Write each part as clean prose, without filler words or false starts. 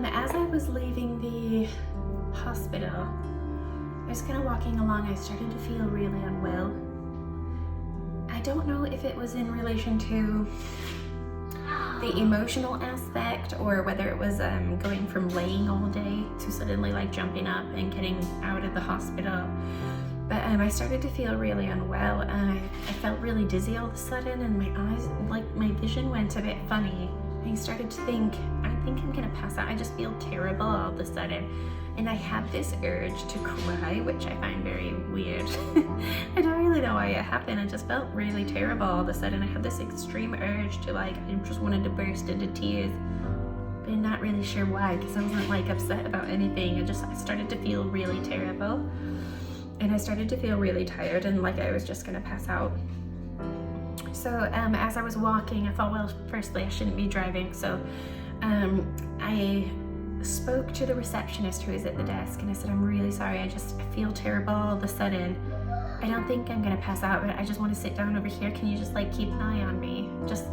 As I was leaving the hospital, I was kind of walking along, I started to feel really unwell. I don't know if it was in relation to the emotional aspect or whether it was going from laying all day to suddenly like jumping up and getting out of the hospital. But I started to feel really unwell and I felt really dizzy all of a sudden, and my eyes, like my vision went a bit funny. I started to think, I think I'm gonna pass out. I just feel terrible all of a sudden. And I had this urge to cry, which I find very weird. I don't really know why it happened. I just felt really terrible all of a sudden. I had this extreme urge to I just wanted to burst into tears. But I'm not really sure why, because I wasn't like upset about anything. I started to feel really terrible. And I started to feel really tired and like I was just gonna pass out. So as I was walking, I thought, well, firstly, I shouldn't be driving. So I spoke to the receptionist who was at the desk and I said, I'm really sorry, I feel terrible all of a sudden. I don't think I'm gonna pass out, but I just want to sit down over here. Can you just like keep an eye on me? Just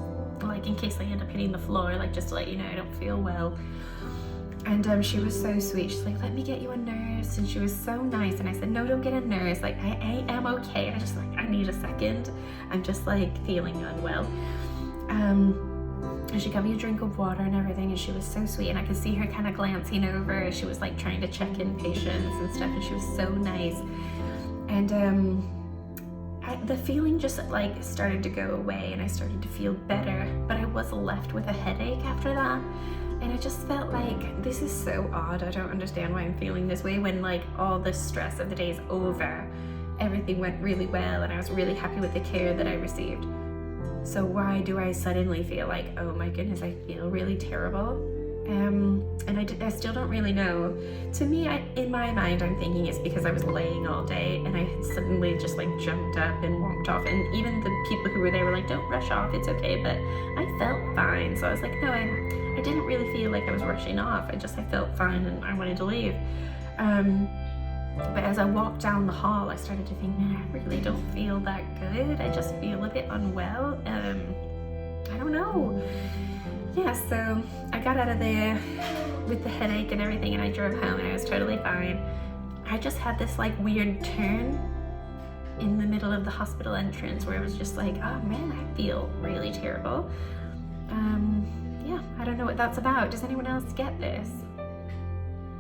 like in case I end up hitting the floor, like just to let you know I don't feel well. And she was so sweet. She's like, let me get you a nurse. And she was so nice. And I said, no, don't get a nurse. Like, I am okay. I need a second. I'm just like feeling unwell. And she got me a drink of water and everything. And she was so sweet. And I could see her kind of glancing over as she was like trying to check in patients and stuff. And she was so nice. And the feeling just like started to go away and I started to feel better. But I was left with a headache after that. And I just felt like, this is so odd. I don't understand why I'm feeling this way when like all the stress of the day is over. Everything went really well and I was really happy with the care that I received. So why do I suddenly feel like, oh my goodness, I feel really terrible? And I still don't really know. To me, in my mind, I'm thinking it's because I was laying all day and I suddenly just like jumped up and walked off. And even the people who were there were like, don't rush off, it's okay. But I felt fine. So I was like, no, I didn't really feel like I was rushing off. I felt fine and I wanted to leave. But as I walked down the hall, I started to think, man, I really don't feel that good. I just feel a bit unwell. I don't know. Yeah, so I got out of there with the headache and everything and I drove home and I was totally fine. I just had this like weird turn in the middle of the hospital entrance where it was just like, oh man, I feel really terrible. Yeah, I don't know what that's about. Does anyone else get this?